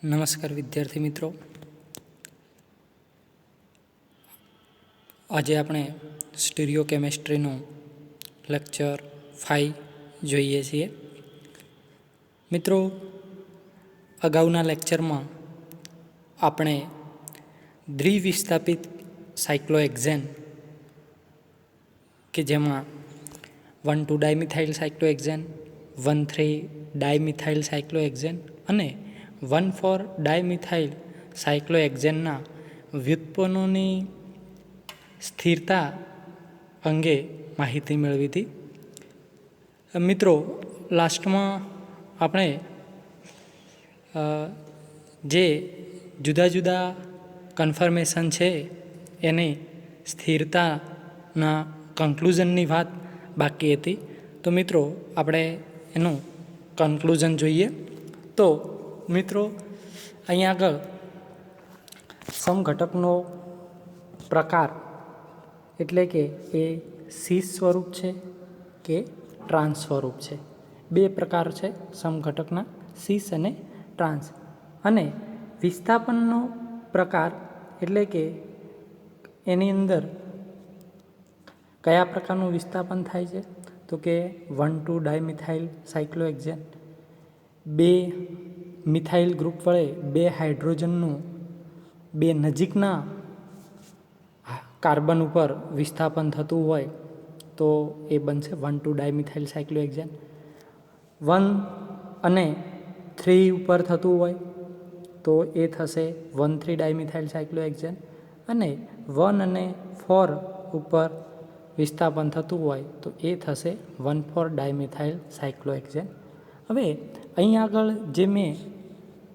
નમસ્કાર વિદ્યાર્થી મિત્રો, આજે આપણે સ્ટીરિયો કેમેસ્ટ્રીનું લેક્ચર 5 જોઈએ છીએ. મિત્રો, અગાઉના લેક્ચરમાં આપણે દ્વિવિસ્થાપિત સાયક્લોહેક્ઝેન કે જેમાં 1,2 ડાયમિથાઇલ સાયક્લોહેક્ઝેન, 1,3 ડાયમિથાઇલ સાયક્લોહેક્ઝેન અને 1,4 ડાયમિથાઇલ સાયક્લોહેક્ઝેનના વ્યુત્પન્નોની સ્થિરતા અંગે માહિતી મેળવી હતી. મિત્રો, લાસ્ટમાં આપણે જે જુદા જુદા કન્ફર્મેશન છે એની સ્થિરતાના કન્ક્લુઝનની વાત બાકી હતી. તો મિત્રો, આપણે એનું કન્ક્લુઝન જોઈએ. તો મિત્રો, અહીંયા આગળ સમઘટકનો પ્રકાર એટલે કે એ સીસ સ્વરૂપ છે કે ટ્રાન્સ સ્વરૂપ છે. બે પ્રકાર છે સમઘટકના, સીસ અને ટ્રાન્સ. અને વિસ્થાપનનો પ્રકાર એટલે કે એની અંદર કયા પ્રકારનું વિસ્થાપન થાય છે, તો કે 1,2 ડાયમિથાઇલ સાયક્લોહેક્ઝેન બે મિથાઇલ ગ્રુપ વડે બે હાઇડ્રોજનનું બે નજીકના કાર્બન ઉપર વિસ્થાપન થતું હોય તો એ બનશે 1,2 ડાયમિથાઇલ સાયક્લોહેક્ઝેન. 1 અને 3 ઉપર થતું હોય તો એ થશે 1,3 ડાયમિથાઇલ સાયક્લોહેક્ઝેન. અને 1 અને 4 ઉપર વિસ્થાપન થતું હોય તો એ થશે 1,4 ડાયમિથાઇલ સાયક્લોહેક્ઝેન. હવે અહીં આગળ જે મેં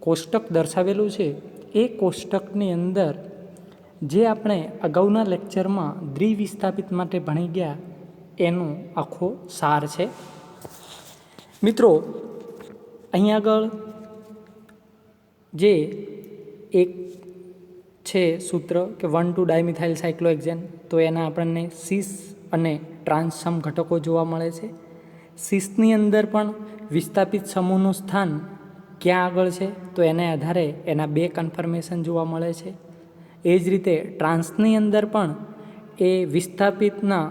કોષ્ટક દર્શાવેલું છે એ કોષ્ટકની અંદર જે આપણે અગાઉના લેક્ચરમાં દ્વિવિસ્થાપિત માટે ભણી ગયા એનો આખો સાર છે. મિત્રો, અહીં આગળ જે એક છે સૂત્ર કે 1,2 ડાયમિથાઇલ સાયક્લોહેક્ઝેન, તો એના આપણને સીસ અને ટ્રાન્સ સમઘટકો જોવા મળે છે. સીસની અંદર પણ વિસ્થાપિત સમૂહનું સ્થાન ક્યાં આગળ છે તો એને આધારે એના બે કન્ફર્મેશન જોવા મળે છે. એ જ રીતે ટ્રાન્સની અંદર પણ એ વિસ્થાપિતના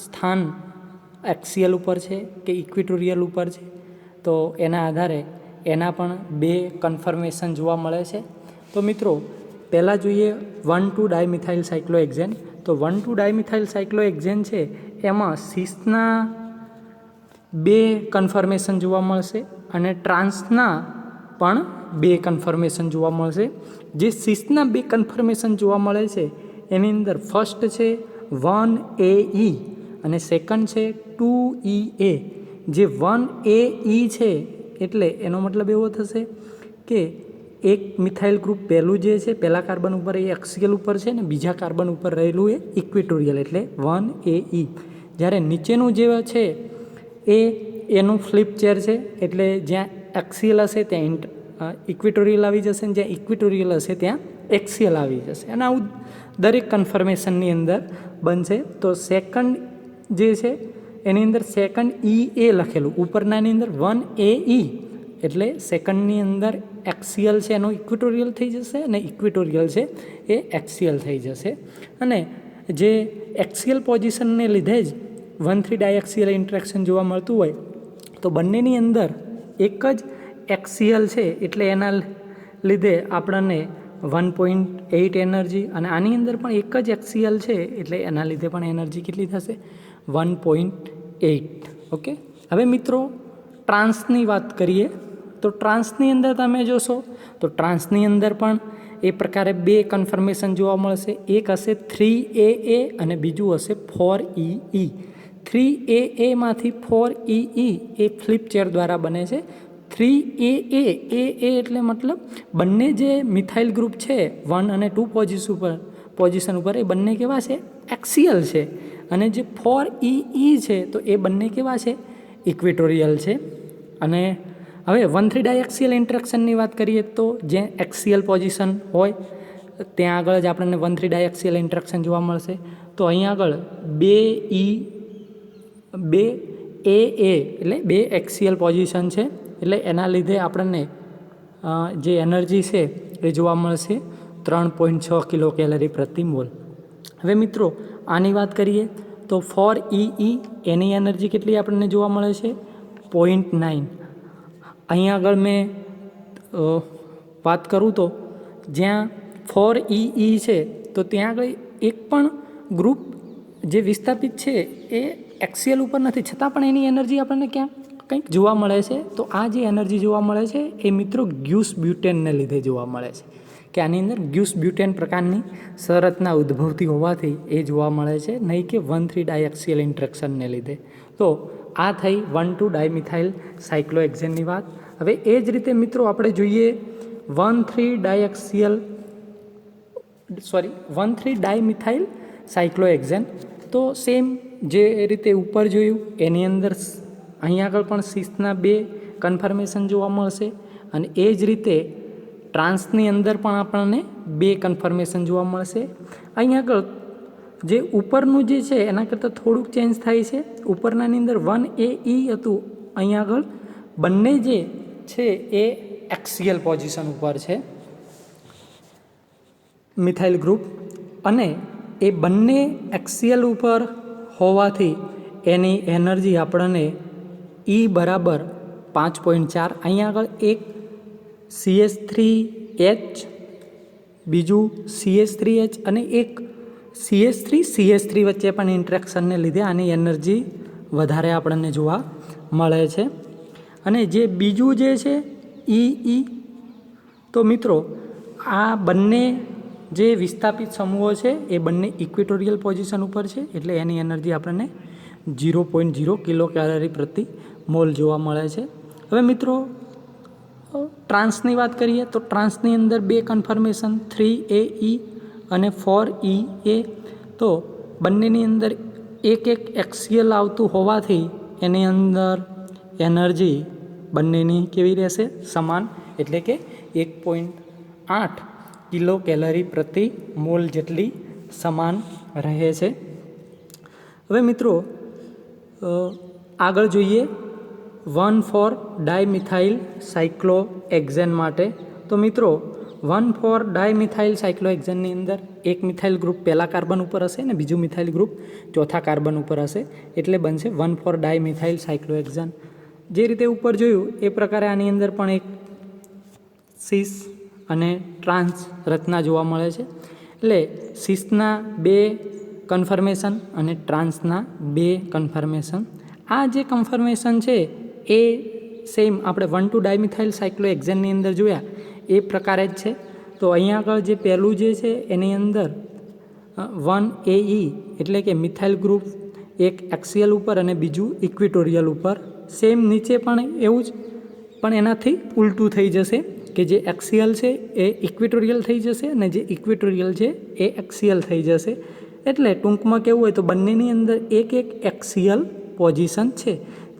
સ્થાન એક્સિયલ ઉપર છે કે ઇક્વિટોરિયલ ઉપર છે, તો એના આધારે એના પણ બે કન્ફર્મેશન જોવા મળે છે. તો મિત્રો, પહેલાં જોઈએ 1,2 ડાયમિથાઇલ સાયક્લોહેક્ઝેન. તો 1,2 ડાયમિથાઇલ સાયક્લોહેક્ઝેન છે એમાં સીસના બે કન્ફર્મેશન જોવા મળશે અને ટ્રાન્સના પણ બે કન્ફર્મેશન જોવા મળશે. જે સીસના બે કન્ફર્મેશન જોવા મળે છે એની અંદર ફર્સ્ટ છે 1AE અને સેકન્ડ છે 2EA. જે 1AE છે એટલે એનો મતલબ એવો થશે કે એક મિથાઇલ ગ્રુપ પહેલું જે છે પહેલા કાર્બન ઉપર એ એક્સિયલ ઉપર છે ને બીજા કાર્બન ઉપર રહેલું એ ઇક્વિટોરિયલ એટલે 1AE. જ્યારે નીચેનું જે છે એ એનું ફ્લિપ ચેર છે એટલે જ્યાં એક્સિયલ હશે ત્યાં ઇક્વિટોરિયલ આવી જશે અને જ્યાં ઇક્વિટોરિયલ હશે ત્યાં એક્સિયલ આવી જશે. અને આવું દરેક કન્ફર્મેશનની અંદર બનશે. તો સેકન્ડ જે છે એની અંદર સેકન્ડ EA લખેલું ઉપરનાની અંદર 1AE એટલે સેકન્ડની અંદર એક્સિયલ છે એનો ઇક્વિટોરિયલ થઈ જશે અને ઇક્વિટોરિયલ છે એ એક્સિયલ થઈ જશે. અને જે એક્સિયલ પોઝિશનને લીધે જ 1,3 ડાયએક્સિયલ ઇન્ટરેક્શન જોવા મળતું હોય તો બંનેની અંદર એક જ એક્સિયલ છે એટલે એના લીધે આપણને 1.8 એનર્જી અને આની અંદર પણ એક જ એક્સિયલ છે એટલે એના લીધે પણ એનર્જી કેટલી થશે 1.8. ઓકે. હવે મિત્રો, ટ્રાન્સની વાત કરીએ તો ટ્રાન્સની અંદર તમે જોશો તો ટ્રાન્સની અંદર પણ એ પ્રકારે બે કન્ફર્મેશન જોવા મળશે. એક હશે 3AA અને બીજું હશે 4EE. 3AA માંથી 4EE એ ફ્લિપ ચેર દ્વારા બને છે. 3AA એટલે મતલબ બંને જે મિથાઇલ ગ્રુપ છે 1 અને 2 પોઝિશન ઉપર એ બંને કેવા છે એક્સિયલ છે. અને જે 4EE છે તો એ બંને કેવા છે ઇક્વિટોરિયલ છે. અને હવે 1,3 ડાયએક્સિયલ ઇન્ટરેક્શનની વાત કરીએ તો જ્યાં એક્સિયલ પોઝિશન હોય ત્યાં આગળ જ આપણને 1,3 ડાયએક્સિયલ ઇન્ટરેક્શન જોવા મળશે. તો અહીં આગળ 2AA એટલે બે એક્સિયલ પોઝિશન છે એટલે એના લીધે આપણને જે એનર્જી છે એ જોવા મળશે 3.6 કિલો કેલરી પ્રતિ મોલ. હવે મિત્રો આની વાત કરીએ તો ફોર ઈ એની એનર્જી કેટલી આપણને જોવા મળે છે 0.9. અહીં આગળ મેં વાત કરું તો જ્યાં ફોર ઈ છે તો ત્યાં આગળ એક પણ ગ્રુપ જે વિસ્થાપિત છે એ એક્સિયલ ઉપર નથી, છતાં પણ એની એનર્જી આપણને ક્યાં કંઈક જોવા મળે છે. તો આ જે એનર્જી જોવા મળે છે એ મિત્રો ગ્યુસ બ્યુટેનને લીધે જોવા મળે છે, કે આની અંદર ગ્યુસ બ્યુટેન પ્રકારની સંરચના ઉદ્ભવતી હોવાથી એ જોવા મળે છે, નહીં કે 1,3 ડાયએક્સિયલ ઇન્ટ્રેક્શનને લીધે. તો આ થઈ 1,2 ડાયમિથાઇલ સાયક્લોહેક્ઝેનની વાત. હવે એ જ રીતે મિત્રો આપણે જોઈએ 1,3 ડાયમિથાઇલ સાયક્લોહેક્ઝેન. તો સેમ જે રીતે ઉપર જોયું એની અંદર અહીં આગળ પણ સિસના 2 કન્ફર્મેશન જોવા મળશે, અને એ જ રીતે ટ્રાન્સની અંદર પણ આપણને 2 કન્ફર્મેશન જોવા મળશે. અહીં આગળ જે ઉપરનું જે છે એના કરતાં થોડુંક ચેન્જ થાય છે. ઉપરનાની અંદર 1A હતું, અહીં આગળ બંને જે છે એ એક્સિયલ પોઝિશન ઉપર છે મિથાઇલ ગ્રુપ, અને એ બંને એક્સિયલ ઉપર હોવાથી એની એનર્જી આપણને E બરાબર 5.4. અહીંયા આગળ એક CH3H, બીજું CH3H અને એક CH3 વચ્ચે પણ ઇન્ટ્રેક્શનને લીધે આની એનર્જી વધારે આપણને જોવા મળે છે. અને જે બીજું જે છે E, તો મિત્રો આ બંને જે વિસ્થાપિત સમૂહો છે એ બંને ઇક્વેટોરિયલ પોઝિશન ઉપર છે, એટલે એની એનર્જી આપણને 0.0 કિલો કેલરી પ્રતિ મોલ જોવા મળે છે. હવે મિત્રો ટ્રાન્સની વાત કરીએ તો ટ્રાન્સની અંદર 2 કન્ફર્મેશન 3AE અને 4EA. તો બંનેની અંદર એક એક્સિયલ આવતું હોવાથી એની અંદર એનર્જી બંનેની કેવી રહેશે સમાન, એટલે કે 1.8 કિલો કેલરી પ્રતિ મોલ જેટલી સમાન રહે છે. હવે મિત્રો આગળ જોઈએ 1,4 ડાયમિથાઇલ સાયક્લોહેક્ઝેન માટે. તો મિત્રો 1,4 ડાયમિથાઇલ સાયક્લોહેક્ઝેનની અંદર એક મિથાઇલ ગ્રુપ પહેલા કાર્બન ઉપર હશે અને બીજું મિથાઇલ ગ્રુપ ચોથા કાર્બન ઉપર હશે, એટલે બનશે 1,4 ડાયમિથાઇલ સાયક્લોહેક્ઝેન. જે રીતે ઉપર જોયું એ પ્રકારે આની અંદર પણ એક સિસ અને ટ્રાન્સ રચના જોવા મળે છે, એટલે સિસના 2 કન્ફર્મેશન અને ટ્રાન્સના 2 કન્ફર્મેશન. આ જે કન્ફર્મેશન છે એ સેમ આપણે 1,2 ડાયમિથાઇલ સાયક્લોહેક્ઝેનની અંદર જોયા એ પ્રકારે જ છે. તો અહીંયા આગળ જે પહેલું જે છે એની અંદર 1AE એટલે કે મિથાઇલ ગ્રુપ એક એક્સિયલ ઉપર અને બીજું ઇક્વેટોરિયલ ઉપર. સેમ નીચે પણ એવું જ, પણ એનાથી ઉલટું થઈ જશે, કે જે એક્સિયલ છે એ ઇક્વેટોરિયલ થઈ જશે અને જે ઇક્વેટોરિયલ છે એ એક્સિયલ થઈ જશે. એટલે ટૂંકમાં કહેવું હોય તો બંનેની અંદર એક એક્સિયલ પોઝિશન છે,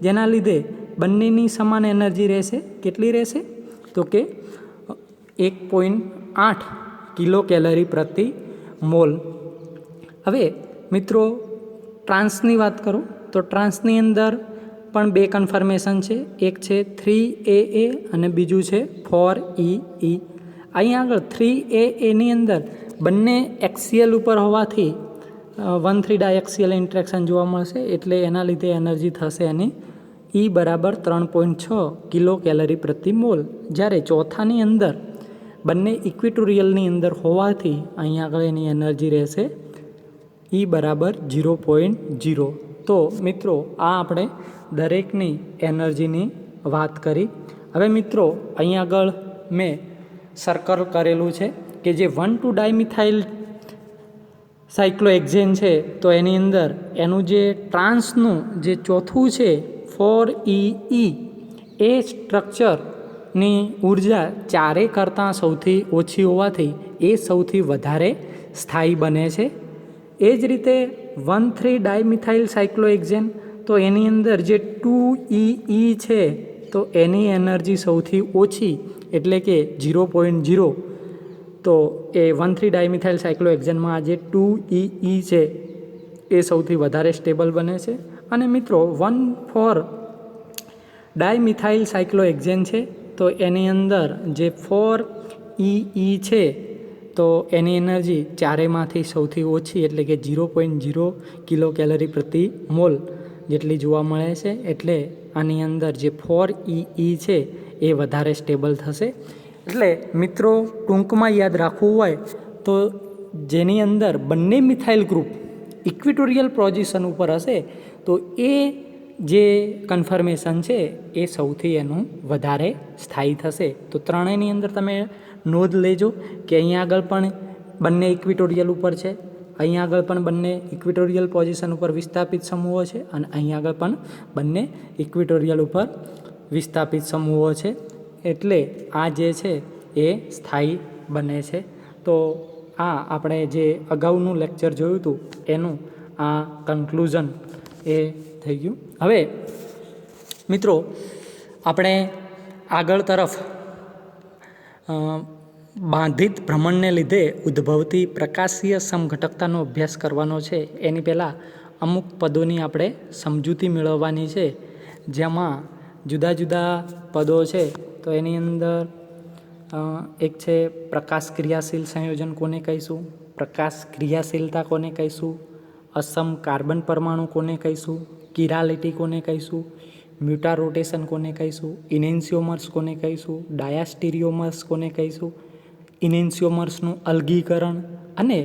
જેના લીધે બંનેની સમાન એનર્જી રહેશે. કેટલી રહેશે તો કે 1.8 કિલો કેલરી પ્રતિ મોલ. હવે મિત્રો ટ્રાન્સની વાત કરું તો ટ્રાન્સની અંદર પણ 2 કન્ફર્મેશન છે, એક છે 3AA અને બીજું છે 4EE. અહીં આગળ 3AAની અંદર બંને એક્સિયલ ઉપર હોવાથી 1,3 ડાયએક્સિયલ ઇન્ટ્રેક્શન જોવા મળશે, એટલે એના લીધે એનર્જી થશે એની E બરાબર 3.6 કિલો કેલરી પ્રતિ મોલ. જ્યારે ચોથાની અંદર બંને ઇક્વેટોરિયલની અંદર હોવાથી અહીં આગળ એની એનર્જી રહેશે E બરાબર 0.0. તો મિત્રો આ આપણે દરેકની એનર્જીની વાત કરી. હવે મિત્રો અહીં આગળ મેં સર્કલ કરેલું છે કે જે 1,2 ડાયમિથાઇલ સાયક્લોહેક્ઝેન છે તો એની અંદર એનું જે ટ્રાન્સનું જે ચોથું છે 4EE એ સ્ટ્રક્ચરની ઉર્જા 4 કરતાં સૌથી ઓછી હોવાથી એ સૌથી વધારે સ્થાયી બને છે. એ જ રીતે 1,3 ડાયમિથાઇલ સાયક્લોહેક્ઝેન તો એની અંદર જે 2EE છે તો એની એનર્જી સૌથી ઓછી, એટલે કે 0.0. તો એ 1,3 ડાયમિથાઇલ સાયક્લોહેક્ઝેનમાં આ જે 2EE છે એ સૌથી વધારે સ્ટેબલ બને છે. અને મિત્રો 1,4 ડાયમિથાઇલ સાયક્લોહેક્ઝેન છે તો એની અંદર જે 4E છે તો એની એનર્જી ચારેયમાંથી સૌથી ઓછી એટલે કે 0.0 કિલો કેલરી પ્રતિ મોલ જેટલી જોવા મળે છે. એટલે આની અંદર જે 4E છે એ વધારે સ્ટેબલ થશે. એટલે મિત્રો ટૂંકમાં યાદ રાખવું હોય તો જેની અંદર બંને મિથાઇલ ગ્રુપ ઇક્વિટોરિયલ પોઝિશન ઉપર હશે તો એ જે કન્ફર્મેશન છે એ સૌથી એનું વધારે સ્થાયી થશે. તો ત્રણેયની અંદર તમે નોંધ લેજો કે અહીંયા આગળ પણ બંને ઇક્વિટોરિયલ ઉપર છે, અહીંયા આગળ પણ બંને ઇક્વિટોરિયલ પોઝિશન ઉપર વિસ્થાપિત સમૂહો છે અને અહીંયા આગળ પણ બંને ઇક્વિટોરિયલ ઉપર વિસ્થાપિત સમૂહો છે. એટલે આ જે છે એ સ્થાયી બને છે. તો આ આપણે જે અગાઉનું લેક્ચર જોયું હતું એનું આ કન્ક્લુઝન એ થઈ ગયું. હવે મિત્રો આપણે આગળ તરફ બાંધિત ભ્રમણને લીધે ઉદ્ભવતી પ્રકાશીય સમઘટકતાનો અભ્યાસ કરવાનો છે. એની પહેલાં અમુક પદોની આપણે સમજૂતી મેળવવાની છે, જેમાં જુદા જુદા પદો છે. તો એની અંદર એક છે પ્રકાશ ક્રિયાશીલ સંયોજન કોને કહીશું, પ્રકાશ ક્રિયાશીલતા કોને કહીશું, અસમ કાર્બન પરમાણુ કોને કહીશું, કિરાલિટી કોને કહીશું, મ્યુટા રોટેશન કોને કહીશું, ઇનેન્સિયોમર્સ કોને કહીશું, ડાયાસ્ટીરિયોમર્સ કોને કહીશું, ઇનેન્સિયોમર્સનું અલગીકરણ અને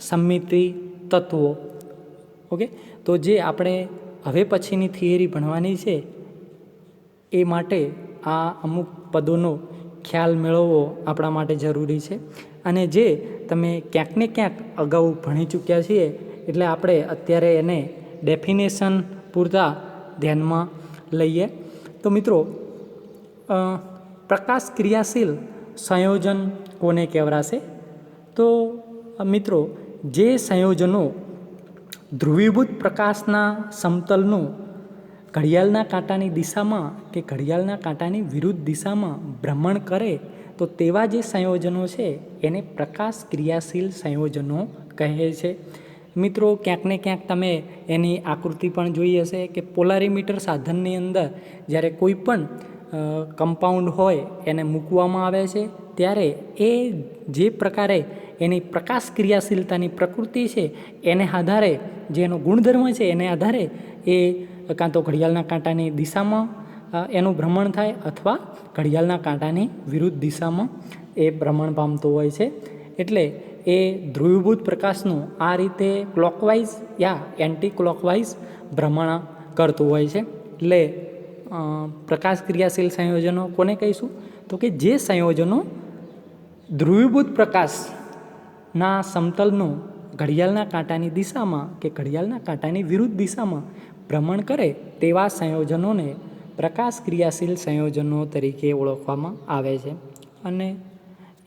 સમમિતિ તત્વો. ઓકે, તો જે આપણે હવે પછીની થિયરી ભણવાની છે એ માટે આ અમુક પદોનો ખ્યાલ મેળવવો આપણા માટે જરૂરી છે. અને જે તમે ક્યાંક ને ક્યાંક અગાઉ ભણી ચૂક્યા છીએ એટલે આપણે અત્યારે એને ડેફિનેશન પૂરતા ધ્યાનમાં લઈએ. તો મિત્રો પ્રકાશ ક્રિયાશીલ સંયોજન કોને કહેવાશે? તો મિત્રો જે સંયોજનો ધ્રુવીભૂત પ્રકાશના સમતલનું ઘડિયાળના કાંટાની દિશામાં કે ઘડિયાળના કાંટાની વિરુદ્ધ દિશામાં ભ્રમણ કરે તો તેવા જે સંયોજનો છે એને પ્રકાશ ક્રિયાશીલ સંયોજનો કહે છે. મિત્રો ક્યાંક ને ક્યાંક તમે એની આકૃતિ પણ જોઈ હશે કે પોલારીમીટર સાધનની અંદર જ્યારે કોઈ પણ કમ્પાઉન્ડ હોય એને મૂકવામાં આવે છે ત્યારે એ જે પ્રકારે એની પ્રકાશ ક્રિયાશીલતાની પ્રકૃતિ છે એને આધારે જે એનો ગુણધર્મ છે એને આધારે એ કાં તો ઘડિયાળના કાંટાની દિશામાં એનું ભ્રમણ થાય અથવા ઘડિયાળના કાંટાની વિરુદ્ધ દિશામાં એ ભ્રમણ પામતો હોય છે. એટલે એ ધ્રુવીભૂત પ્રકાશનું આ રીતે ક્લોકવાઇઝ યા એન્ટી ક્લોકવાઇઝ ભ્રમણ કરતું હોય છે. એટલે પ્રકાશ ક્રિયાશીલ સંયોજનો કોને કહીશું? તો કે જે સંયોજનો ધ્રુવીભૂત પ્રકાશના સમતલનું ઘડિયાળના કાંટાની દિશામાં કે ઘડિયાળના કાંટાની વિરુદ્ધ દિશામાં ભ્રમણ કરે તેવા સંયોજનોને પ્રકાશ ક્રિયાશીલ સંયોજનો તરીકે ઓળખવામાં આવે છે. અને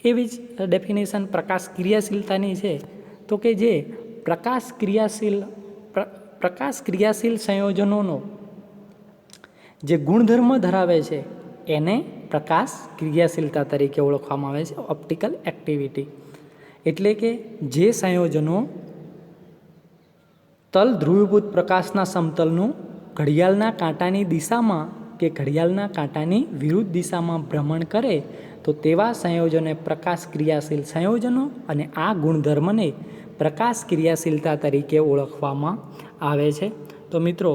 એવી જ ડેફિનેશન પ્રકાશ ક્રિયાશીલતાની છે તો કે જે પ્રકાશ ક્રિયાશીલ સંયોજનોનો જે ગુણધર્મ ધરાવે છે એને પ્રકાશ ક્રિયાશીલતા તરીકે ઓળખવામાં આવે છે, ઓપ્ટિકલ એક્ટિવિટી. એટલે કે જે સંયોજનો તલ ધ્રુવીભૂત પ્રકાશના સમતલનું ઘડિયાળના કાંટાની દિશામાં કે ઘડિયાળના કાંટાની વિરુદ્ધ દિશામાં ભ્રમણ કરે તો તેવા સંયોજનોને પ્રકાશ ક્રિયાશીલ સંયોજનો અને આ ગુણધર્મને પ્રકાશ ક્રિયાશીલતા તરીકે ઓળખવામાં આવે છે. તો મિત્રો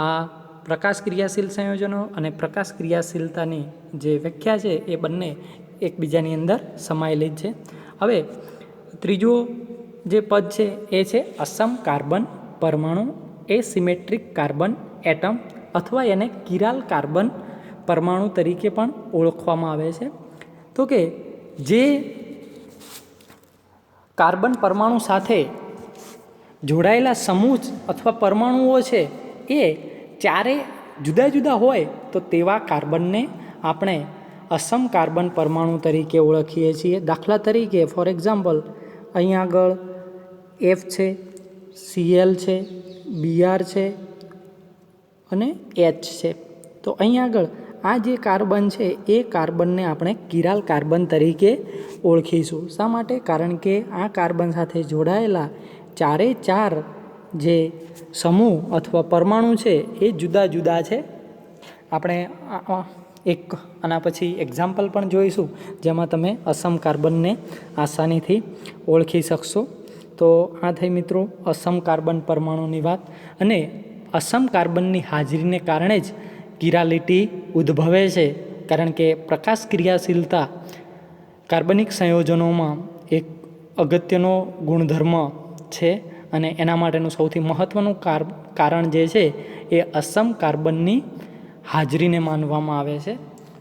આ પ્રકાશ ક્રિયાશીલ સંયોજનો અને પ્રકાશ ક્રિયાશીલતાની જે વ્યાખ્યા છે એ બંને એકબીજાની અંદર સમાયેલી જ છે. હવે ત્રીજો જે પદ છે એ છે અસમ કાર્બન પરમાણુ, એસિમેટ્રિક કાર્બન એટમ અથવા એને કિરાલ કાર્બન પરમાણુ તરીકે પણ ઓળખવામાં આવે છે. તો કે જે કાર્બન પરમાણુ સાથે જોડાયેલા સમૂહ અથવા પરમાણુઓ છે એ ચારે જુદા જુદા હોય તો તેવા કાર્બનને આપણે અસમ કાર્બન પરમાણુ તરીકે ઓળખીએ છીએ. દાખલા તરીકે ફોર એક્ઝામ્પલ અહીંયા આગળ F છે, Cl છે, Br છે અને H છે. તો અહીંયા આગળ આ જે કાર્બન છે એ કાર્બનને આપણે કિરાલ કાર્બન તરીકે ઓળખીશું. શા માટે? કારણ કે આ કાર્બન સાથે જોડાયેલા ચારે ચાર જે સમૂહ અથવા પરમાણુ છે એ જુદા જુદા છે. આપણે એક આના પછી એક્ઝામ્પલ પણ જોઈશું જેમાં તમે અસમ કાર્બનને આસાનીથી ઓળખી શકશો. તો આ થઈ મિત્રો અસમ કાર્બન પરમાણુની વાત. અને અસમ કાર્બનની હાજરીને કારણે જ કિરાલિટી ઉદ્ભવે છે, કારણ કે પ્રકાશ ક્રિયાશીલતા કાર્બનિક સંયોજનોમાં એક અગત્યનો ગુણધર્મ છે અને એના માટેનું સૌથી મહત્ત્વનું કારણ જે છે એ અસમ કાર્બનની હાજરીને માનવામાં આવે છે.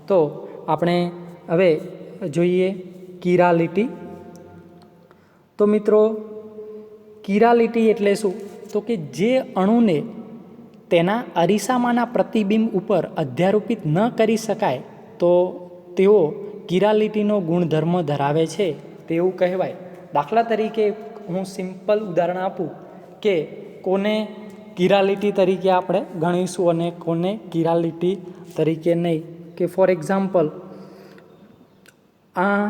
તો આપણે હવે જોઈએ કિરાલિટી. તો મિત્રો કિરાલિટી એટલે શું? તો કે જે અણુને તેના અરીસામાંના પ્રતિબિંબ ઉપર અધ્યારોપિત ન કરી શકાય તો તેઓ કિરાલિટીનો ગુણધર્મ ધરાવે છે તેવું કહેવાય. દાખલા તરીકે હું સિમ્પલ ઉદાહરણ આપું કે કોને કિરાલિટી તરીકે આપણે ગણીશું અને કોને કિરાલિટી તરીકે નહીં. કે ફોર એક્ઝામ્પલ આ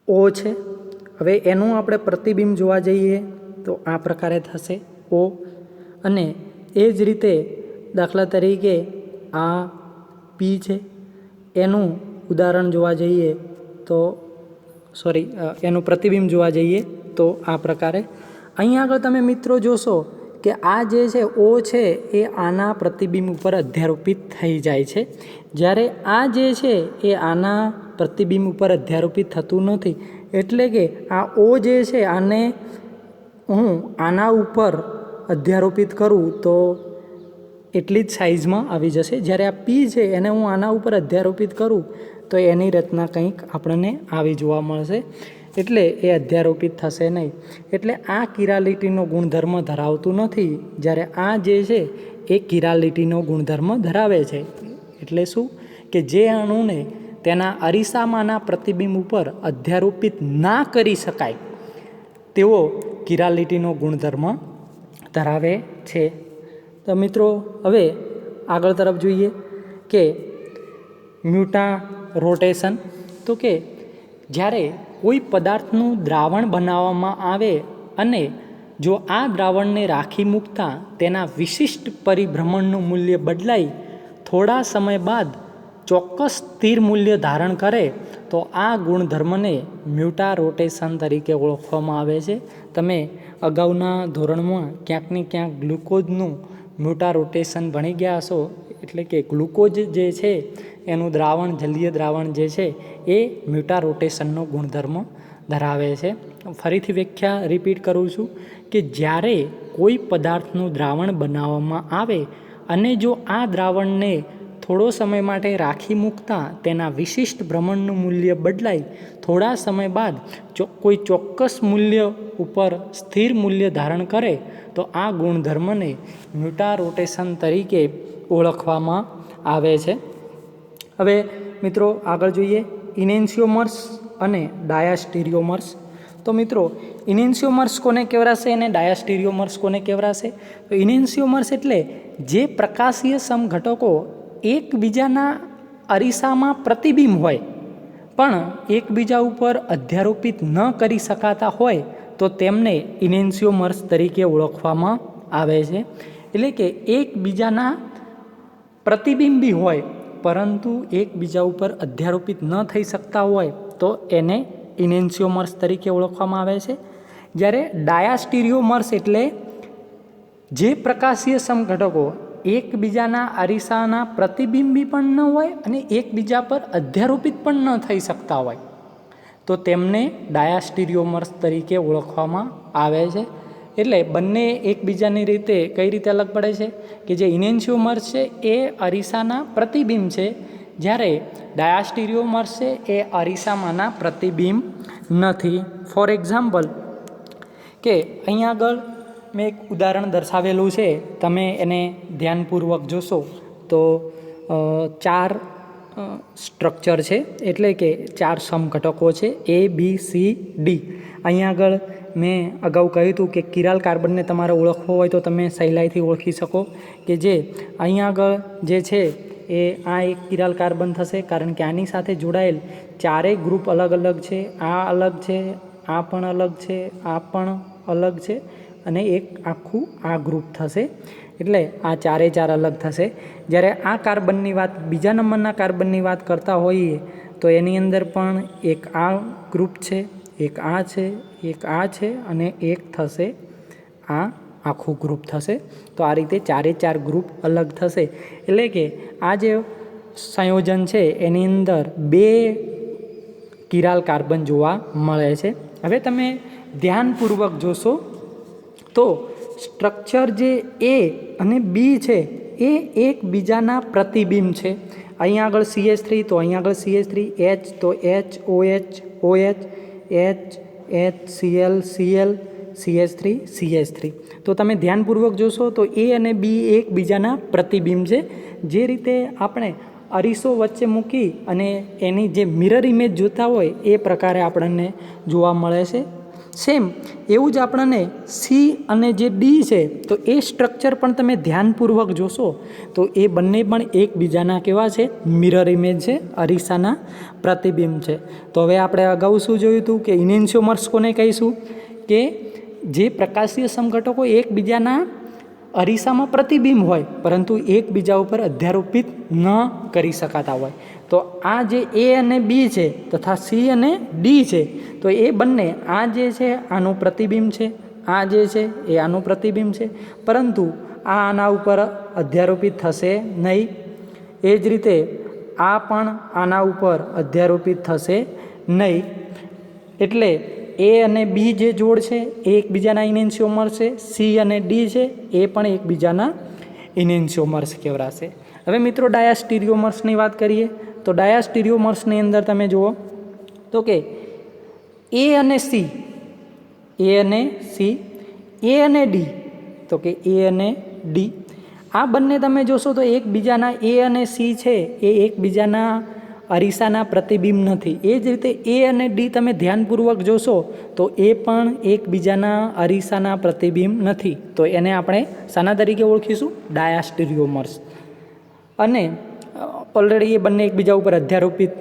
ઓ છે. હવે એનું આપણે પ્રતિબિંબ જોવા જઈએ તો આ પ્રકારે થશે ઓ. અને એ જ રીતે દાખલા તરીકે આ પી છે, એનું ઉદાહરણ જોવા જઈએ તો એનું પ્રતિબિંબ જોવા જઈએ તો આ પ્રકારે. અહીં આગળ તમે મિત્રો જોશો કે આ જે છે ઓ છે એ આના પ્રતિબિંબ ઉપર અધ્યારોપિત થઈ જાય છે, જ્યારે આ જે છે એ આના પ્રતિબિંબ ઉપર અધ્યારોપિત થતું નથી. એટલે કે આ ઓ જે છે આને હું આના ઉપર અધ્યારોપિત કરું તો એટલી જ સાઇઝમાં આવી જશે, જ્યારે આ પી છે એને હું આના ઉપર અધ્યારોપિત કરું તો એની રચના કંઈક આપણને આવી જોવા મળશે, એટલે એ અધ્યારોપિત થશે નહીં. એટલે આ કિરાલિટીનો ગુણધર્મ ધરાવતું નથી, જ્યારે આ જે છે એ કિરાલિટીનો ગુણધર્મ ધરાવે છે. એટલે શું કે જે અણુને તેના અરીસામાંના પ્રતિબિંબ ઉપર અધ્યારોપિત ના કરી શકાય તેવો કિરાલિટીનો ગુણધર્મ ધરાવે છે. તો મિત્રો હવે આગળ તરફ જોઈએ કે મ્યુટા રોટેશન. તો કે જ્યારે કોઈ પદાર્થનું દ્રાવણ બનાવવામાં આવે અને જો આ દ્રાવણને રાખી મૂકતા તેના વિશિષ્ટ પરિભ્રમણનું મૂલ્ય બદલાઈ થોડા સમય બાદ ચોક્કસ સ્થિર મૂલ્ય ધારણ કરે તો આ ગુણધર્મને મ્યુટા રોટેશન તરીકે ઓળખવામાં આવે છે. તમે અગાઉના ધોરણમાં ક્યાંક ને ક્યાંક ગ્લુકોઝનું મ્યુટા રોટેશન ભણી ગયા હશો. એટલે કે ગ્લુકોઝ જે છે એનું દ્રાવણ, જલીય દ્રાવણ જે છે એ મ્યુટા રોટેશનનો ગુણધર્મ ધરાવે છે. ફરીથી વ્યાખ્યા રિપીટ કરું છું કે જ્યારે કોઈ પદાર્થનું દ્રાવણ બનાવવામાં આવે અને જો આ દ્રાવણને થોડો સમય માટે રાખી મૂકતા તેના વિશિષ્ટ ભ્રમણનું મૂલ્ય બદલાય થોડા સમય બાદ કોઈ ચોક્કસ મૂલ્ય ઉપર સ્થિર મૂલ્ય ધારણ કરે તો આ ગુણધર્મને મ્યુટા રોટેશન તરીકે ઓળખવામાં આવે છે. હવે મિત્રો આગળ જોઈએ ઇનેન્શિયોમર્સ અને ડાયાસ્ટીરિયોમર્સ. તો મિત્રો ઇનેન્શિયોમર્સ કોને કહેવાશે અને ડાયાસ્ટીરિયોમર્સ કોને કહેવાશે? તો ઇનેન્શિયોમર્સ એટલે જે પ્રકાશીય સમઘટકો એકબીજાના અરીસામાં પ્રતિબિંબ હોય પણ એકબીજા ઉપર અધ્યારોપિત ન કરી શકાતા હોય તો તેમને ઇનેન્શિયોમર્સ તરીકે ઓળખવામાં આવે છે. એટલે કે એકબીજાના પ્રતિબિંબી હોય પરંતુ એકબીજા ઉપર અધ્યારોપિત ન થઈ શકતા હોય તો એને ઇનેન્શિયોમર્સ તરીકે ઓળખવામાં આવે છે. જ્યારે ડાયાસ્ટીરિયોમર્સ એટલે જે પ્રકાશીય સમઘટકો એકબીજાના અરીસાના પ્રતિબિંબી પણ ન હોય અને એકબીજા પર અધ્યારોપિત પણ ન થઈ શકતા હોય તો તેમને ડાયાસ્ટીરિયોમર્સ તરીકે ઓળખવામાં આવે છે. એટલે બંને એકબીજાની રીતે કઈ રીતે અલગ પડે છે કે જે ઇનેન્શિયોમર્સ છે એ અરીસાના પ્રતિબિંબ છે, જ્યારે ડાયાસ્ટીરિયોમર્સ છે એ અરીસામાંના પ્રતિબિંબ નથી. ફોર એક્ઝામ્પલ કે અહીં આગળ મેં એક ઉદાહરણ દર્શાવેલું છે, તમે એને ધ્યાનપૂર્વક જોશો તો 4 સ્ટ્રક્ચર છે, એટલે કે 4 સમઘટકો છે A, B, C, D. અહીં આગળ મેં અગાઉ કહ્યું હતું કે કિરાલ કાર્બનને તમારે ઓળખવો હોય તો તમે સહેલાઈથી ઓળખી શકો કે જે અહીં આગળ જે છે એ આ એક કિરાલ કાર્બન થશે, કારણ કે આની સાથે જોડાયેલ 4 ગ્રુપ અલગ અલગ છે. આ અલગ છે, આ પણ અલગ છે, આ પણ અલગ છે અને એક આખું આ ગ્રુપ થશે. એટલે આ ચારે ચાર અલગ થશે. જ્યારે આ કાર્બનની વાત, બીજા નંબરના કાર્બનની વાત કરતા હોઈએ તો એની અંદર પણ એક આ ગ્રુપ છે, એક આ છે, એક આ છે અને એક થશે આ આખું ગ્રુપ થશે. તો આ રીતે ચારે ચાર ગ્રુપ અલગ થશે. એટલે કે આ જે સંયોજન છે એની અંદર 2 કિરાલ કાર્બન જોવા મળે છે. હવે તમે ધ્યાનપૂર્વક જોશો તો સ્ટ્રક્ચર જે એ અને બી છે એ એકબીજાના પ્રતિબિંબ છે. અહીંયા આગળ CH3 તો અહીંયા આગળ CH3, H તો H, OH, OH, H, HCl, Cl, CH3, CH3. તો તમે ધ્યાનપૂર્વક જોશો તો એ અને બી એકબીજાના પ્રતિબિંબ છે. જે રીતે આપણે અરીસો વચ્ચે મૂકી અને એની જે મિરર ઇમેજ જોતા હોય એ પ્રકારે આપણને જોવા મળે છે. સેમ એવું જ આપણને સી અને જે ડી છે તો એ સ્ટ્રક્ચર પણ તમે ધ્યાનપૂર્વક જોશો તો એ બંને પણ એકબીજાના કેવા છે? મિરર ઇમેજ છે, અરીસાના પ્રતિબિંબ છે. તો હવે આપણે અગાઉ શું જોયું હતું કે ઇનેન્શિયોમર્સ કોને કહીશું? કે જે પ્રકાશીય સમઘટકો એકબીજાના અરીસામાં પ્રતિબિંબ હોય પરંતુ એકબીજા ઉપર અધ્યારોપિત ન કરી શકાતા હોય. તો આ જે એ અને બી છે તથા સી અને ડી છે તો એ બંને આ જે છે આનું પ્રતિબિંબ છે, આ જે છે એ આનું પ્રતિબિંબ છે, પરંતુ આ આના ઉપર અધ્યારોપિત થશે નહીં. એ જ રીતે આ પણ આના ઉપર અધ્યારોપિત થશે નહીં. એટલે એ અને બી જે જોડ છે એ એકબીજાના ઇનેન્શિયોમર્સ છે, સી અને ડી છે એ પણ એકબીજાના ઇનેન્શિયોમર્સ કહેવાશે. હવે મિત્રો ડાયાસ્ટીરિયોમર્સની વાત કરીએ તો ડાયાસ્ટીરિયોમર્સની અંદર તમે જુઓ તો કે એ અને સી, એ અને સી, એ અને ડી તો કે એ અને ડી, આ બંને તમે જોશો તો એકબીજાના એ અને સી છે એ એકબીજાના અરીસાના પ્રતિબિંબ નથી. એ જ રીતે એ અને ડી તમે ધ્યાનપૂર્વક જોશો તો એ પણ એકબીજાના અરીસાના પ્રતિબિંબ નથી. તો એને આપણે શાના તરીકે ઓળખીશું? ડાયાસ્ટીરિયોમર્સ. અને ઓલરેડી એ બંને એકબીજા ઉપર અધ્યારોપિત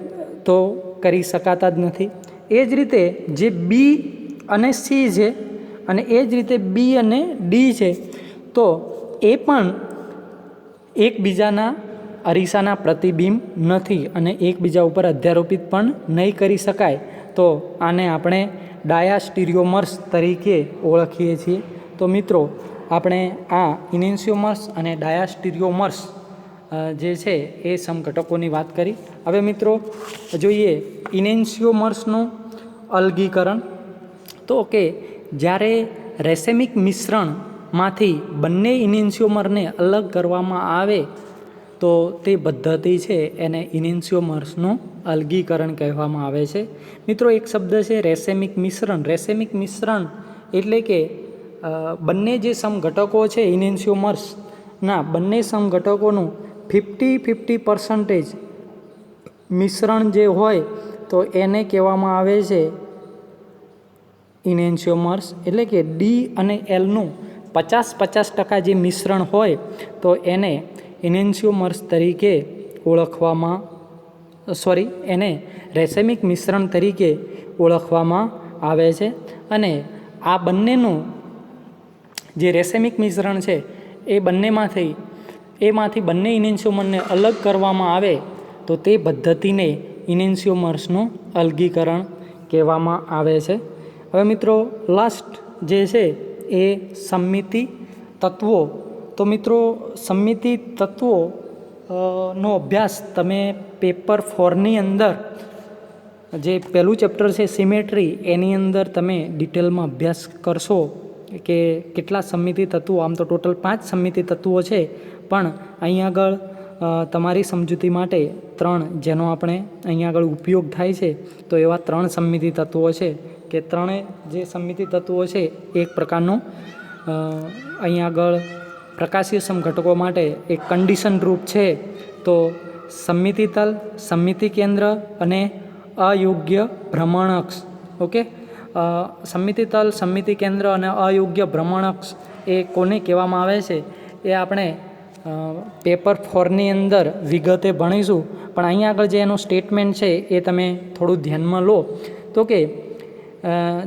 તો કરી શકાતા જ નથી. એ જ રીતે જે બી અને સી છે અને એ જ રીતે બી અને ડી છે તો એ પણ એકબીજાના અરીસાના પ્રતિબિંબ નથી અને એકબીજા ઉપર અધ્યારોપિત પણ નહીં કરી શકાય. તો આને આપણે ડાયાસ્ટીરિયોમર્સ તરીકે ઓળખીએ છીએ. તો મિત્રો આપણે આ ઇનેન્શિયોમર્સ અને ડાયાસ્ટીરિયોમર્સ જે છે એ સમઘટકોની વાત કરી. હવે મિત્રો જોઈએ ઇનેન્શિયોમર્સનું અલગીકરણ. તો કે જ્યારે રેસેમિક મિશ્રણમાંથી બંને ઇનેન્શિયોમરને અલગ કરવામાં આવે તો તે પદ્ધતિ છે એને ઇનેન્શિયોમર્સનું અલગીકરણ કહેવામાં આવે છે. મિત્રો એક શબ્દ છે રેસેમિક મિશ્રણ. રેસેમિક મિશ્રણ એટલે કે બંને જે સમઘટકો છે ઇનેન્શિયોમર્સના બંને સમઘટકોનું 50-50% મિશ્રણ જે હોય તો એને કહેવામાં આવે છે ઇનેન્શિયોમર્સ. એટલે કે ડી અને એલનું 50-50% જે મિશ્રણ હોય તો એને ઇનેન્શિયોમર્સ તરીકે ઓળખવામાં એને રેસેમિક મિશ્રણ તરીકે ઓળખવામાં આવે છે. અને આ બંનેનું જે રેસેમિક મિશ્રણ છે એ એમાંથી બંને ઇનેન્શિયોમરને અલગ કરવામાં આવે તો તે પદ્ધતિને ઇનેન્શિયોમર્સનું અલગીકરણ કહેવામાં આવે છે. હવે મિત્રો લાસ્ટ જે છે એ સમમિતિ તત્વો. તો મિત્રો સમમિતિ તત્વો નો અભ્યાસ તમે પેપર 4ની અંદર જે પહેલું ચેપ્ટર છે સિમેટ્રી એની અંદર તમે ડિટેલમાં અભ્યાસ કરશો કે કેટલા સમમિતિ તત્વો, આમ તો ટોટલ 5 સમમિતિ તત્વો છે પણ અહીં આગળ તમારી સમજૂતી માટે 3 જેનો આપણે અહીં આગળ ઉપયોગ થાય છે તો એવા 3 સમમિતિ તત્વો છે કે ત્રણે જે સમમિતિ તત્વો છે એક પ્રકારનું અહીં આગળ પ્રકાશીય સમઘટકો માટે એક કન્ડિશન રૂપ છે. તો સમમિતિ તલ, સમમિતિ કેન્દ્ર અને અયોગ્ય ભ્રમણઅક્ષ. ઓકે, સમમિતિ તલ, સમમિતિ કેન્દ્ર અને અયોગ્ય ભ્રમણઅક્ષ એ કોને કહેવામાં આવે છે એ આપણે પેપર 4ની અંદર વિગતે ભણીશું. પણ અહીંયા આગળ જે એનું સ્ટેટમેન્ટ છે એ તમે થોડું ધ્યાનમાં લો. તો કે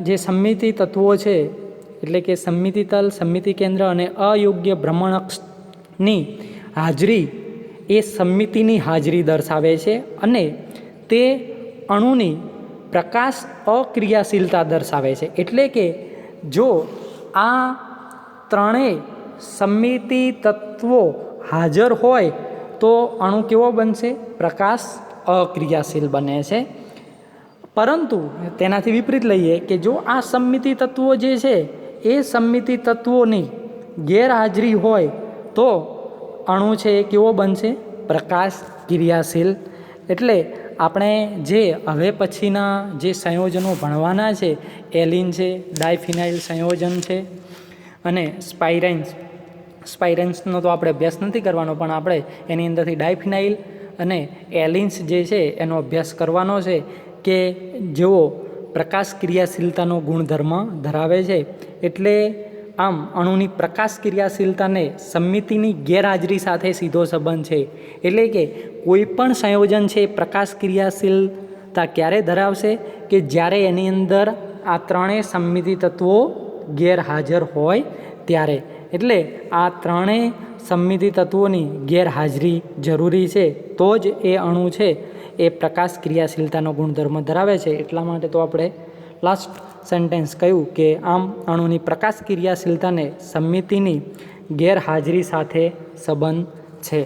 જે સમમિતિ તત્વો છે એટલે કે સમમિતિ તલ, સમમિતિ કેન્દ્ર અને અયોગ્ય ભ્રમણઅક્ષ ની હાજરી એ સમમિતિની હાજરી દર્શાવે છે અને તે અણુની પ્રકાશ અક્રિયાશીલતા દર્શાવે છે. એટલે કે જો આ ત્રણેય સમમિતિ તત્વો હાજર હોય તો અણુ કેવો બનશે? પ્રકાશ અક્રિયાશીલ બને છે. પરંતુ તેનાથી વિપરીત લઈએ કે જો આ સમમિતિ તત્વો જે છે એ સમમિતિ તત્વોની ગેરહાજરી હોય તો અણુ છે એ કેવો બનશે? પ્રકાશ ક્રિયાશીલ. એટલે આપણે જે હવે પછીના જે સંયોજનો ભણવાના છે, એલિન છે, ડાયફિનાઇલ સંયોજન છે અને સ્પાઇરેન્સનો તો આપણે અભ્યાસ નથી કરવાનો, પણ આપણે એની અંદરથી ડાયફિનાઇલ અને એલિન્સ જે છે એનો અભ્યાસ કરવાનો છે કે જેઓ પ્રકાશ ક્રિયાશીલતાનો ગુણધર્મ ધરાવે છે. એટલે આમ અણુની પ્રકાશ ક્રિયાશીલતાને સમમિતિની ગેરહાજરી સાથે સીધો સંબંધ છે. એટલે કે કોઈ પણ સંયોજન છે પ્રકાશ ક્રિયાશીલતા ક્યારે ધરાવશે? કે જ્યારે એની અંદર આ ત્રણેય સમમિતિ તત્વો ગેરહાજર હોય ત્યારે. એટલે આ ત્રણેય સમમિતિ તત્વોની ગેરહાજરી જરૂરી છે તો જ એ અણુ છે એ પ્રકાશ ક્રિયાશીલતાનો ગુણધર્મ ધરાવે છે. એટલા માટે તો આપણે લાસ્ટ સેન્ટેન્સ કહ્યું કે આમ અણુની પ્રકાશ ક્રિયાશીલતાને સમમિતિની ગેરહાજરી સાથે સંબંધ છે.